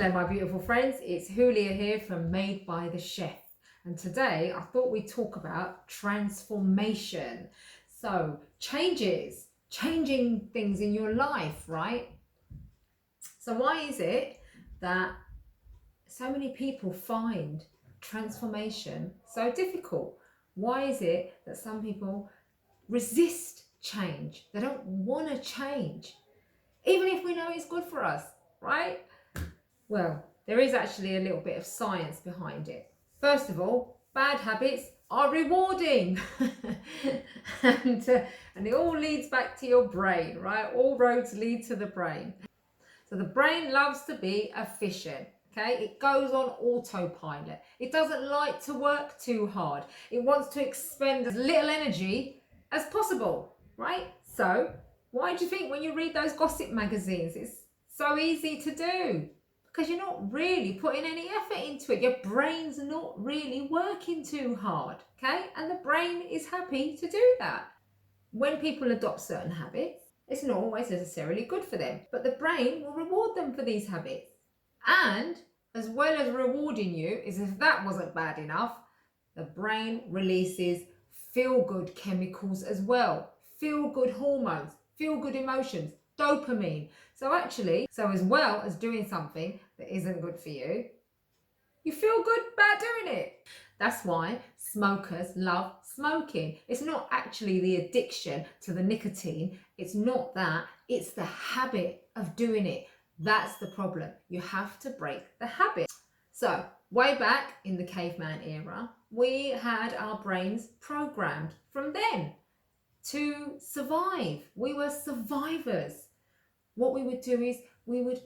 Hello my beautiful friends, it's Julia here from Made by the Chef, and today I thought we'd talk about transformation. So changing things in your life, right? So why is it that so many people find transformation so difficult? Why is it that some people resist change? They don't want to change, even if we know it's good for us, right? Well, there is actually a little bit of science behind it. First of all, bad habits are rewarding. and it all leads back to your brain, right? All roads lead to the brain. So the brain loves to be efficient. Okay, it goes on autopilot. It doesn't like to work too hard. It wants to expend as little energy as possible, right? So why do you think when you read those gossip magazines, it's so easy to do? Because you're not really putting any effort into it. Your brain's not really working too hard, okay? And the brain is happy to do that. When people adopt certain habits, it's not always necessarily good for them, but the brain will reward them for these habits. And as well as rewarding you, is if that wasn't bad enough, the brain releases feel-good chemicals as well, feel-good hormones, feel-good emotions, dopamine. So as well as doing something that isn't good for you, you feel good about doing it. That's why smokers love smoking. It's not actually the addiction to the nicotine. It's not that. It's the habit of doing it. That's the problem. You have to break the habit. So way back in the caveman era, we had our brains programmed from then to survive. We were survivors. What we would do is we would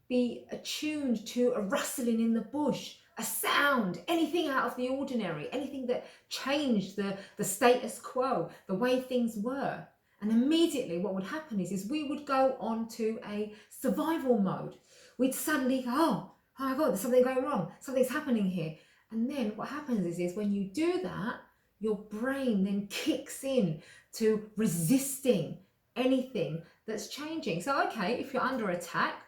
be attuned to a rustling in the bush, a sound, anything out of the ordinary, anything that changed the status quo, the way things were. And immediately what would happen is we would go on to a survival mode. We'd suddenly go, oh my God, there's something going wrong. Something's happening here. And then what happens is when you do that, your brain then kicks in to resisting anything that's changing. So, okay, if you're under attack,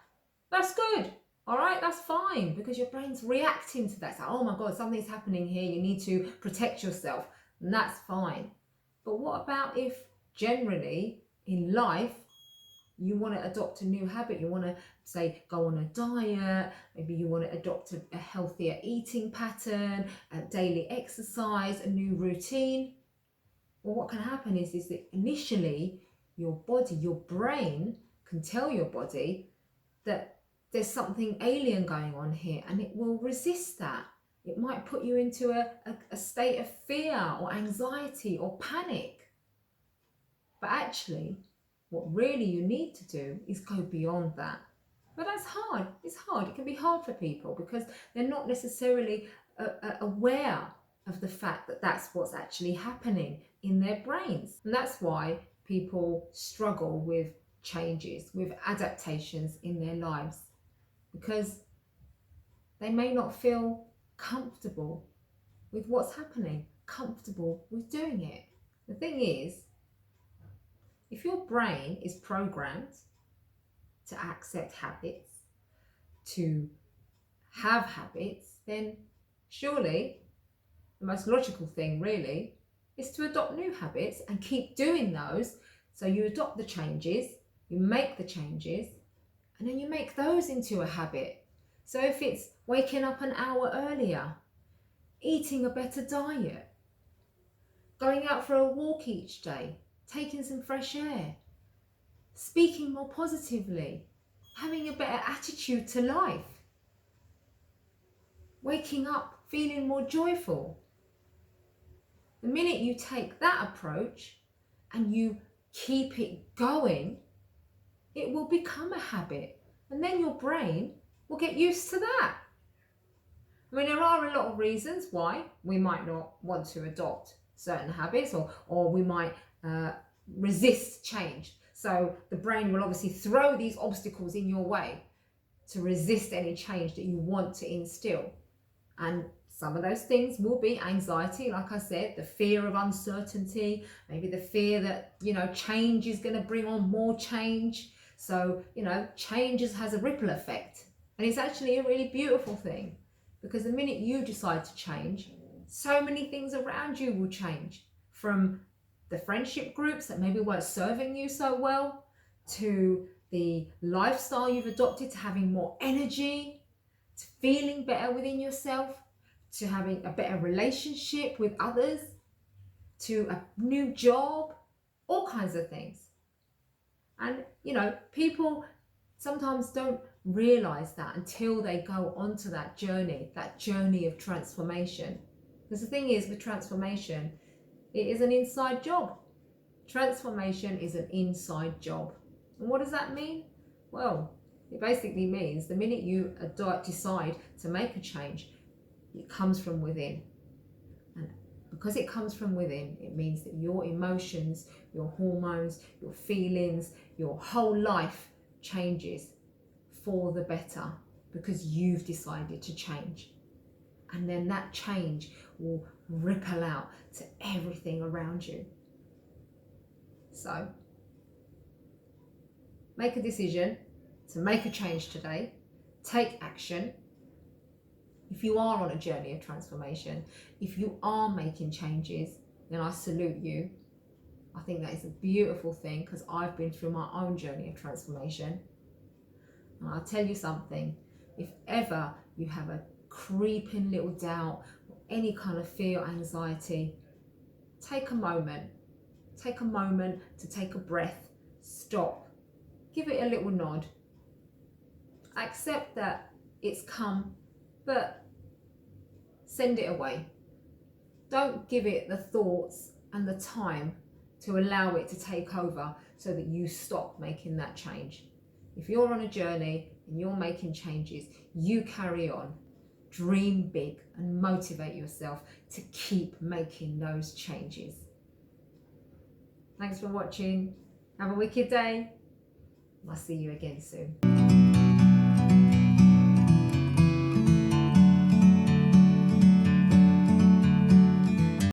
that's good. All right, that's fine, because your brain's reacting to that. It's like, oh my God, something's happening here. You need to protect yourself. And that's fine. But what about if generally in life, you want to adopt a new habit? You want to, say, go on a diet. Maybe you want to adopt a healthier eating pattern, a daily exercise, a new routine. Well, what can happen is that initially your body, your brain can tell your body that there's something alien going on here, and it will resist that. It might put you into a state of fear or anxiety or panic. But actually, what really you need to do is go beyond that. But that's hard. It's hard. It can be hard for people because they're not necessarily aware of the fact that that's what's actually happening in their brains. And that's why people struggle with changes, with adaptations in their lives, because they may not feel comfortable with what's happening, comfortable with doing it. The thing is, if your brain is programmed to accept habits, to have habits, then surely the most logical thing really is to adopt new habits and keep doing those. So you adopt the changes, you make the changes, and then you make those into a habit. So if it's waking up an hour earlier, eating a better diet, going out for a walk each day, taking some fresh air, speaking more positively, having a better attitude to life, waking up feeling more joyful. The minute you take that approach and you keep it going, it will become a habit, and then your brain will get used to that. I mean, there are a lot of reasons why we might not want to adopt certain habits, or we might resist change. So the brain will obviously throw these obstacles in your way to resist any change that you want to instill. And some of those things will be anxiety, like I said, the fear of uncertainty, maybe the fear that, change is going to bring on more change. So, change has a ripple effect. And it's actually a really beautiful thing, because the minute you decide to change, so many things around you will change, from the friendship groups that maybe weren't serving you so well, to the lifestyle you've adopted, to having more energy, to feeling better within yourself, to having a better relationship with others, to a new job, all kinds of things. And people sometimes don't realize that until they go onto that journey of transformation. Because the thing is, with transformation, it is an inside job. Transformation is an inside job. And what does that mean? Well, it basically means the minute you decide to make a change, it comes from within. And because it comes from within, it means that your emotions, your hormones, your feelings, your whole life changes for the better, because you've decided to change. And then that change will ripple out to everything around you. So make a decision to make a change today. Take action. If you are on a journey of transformation, if you are making changes, then I salute you. I think that is a beautiful thing, because I've been through my own journey of transformation. And I'll tell you something, if ever you have a creeping little doubt or any kind of fear or anxiety, take a moment. Take a moment to take a breath, stop, give it a little nod. Accept that it's come, but send it away. Don't give it the thoughts and the time to allow it to take over, so that you stop making that change. If you're on a journey and you're making changes, you carry on. Dream big and motivate yourself to keep making those changes. Thanks for watching. Have a wicked day. I'll see you again soon.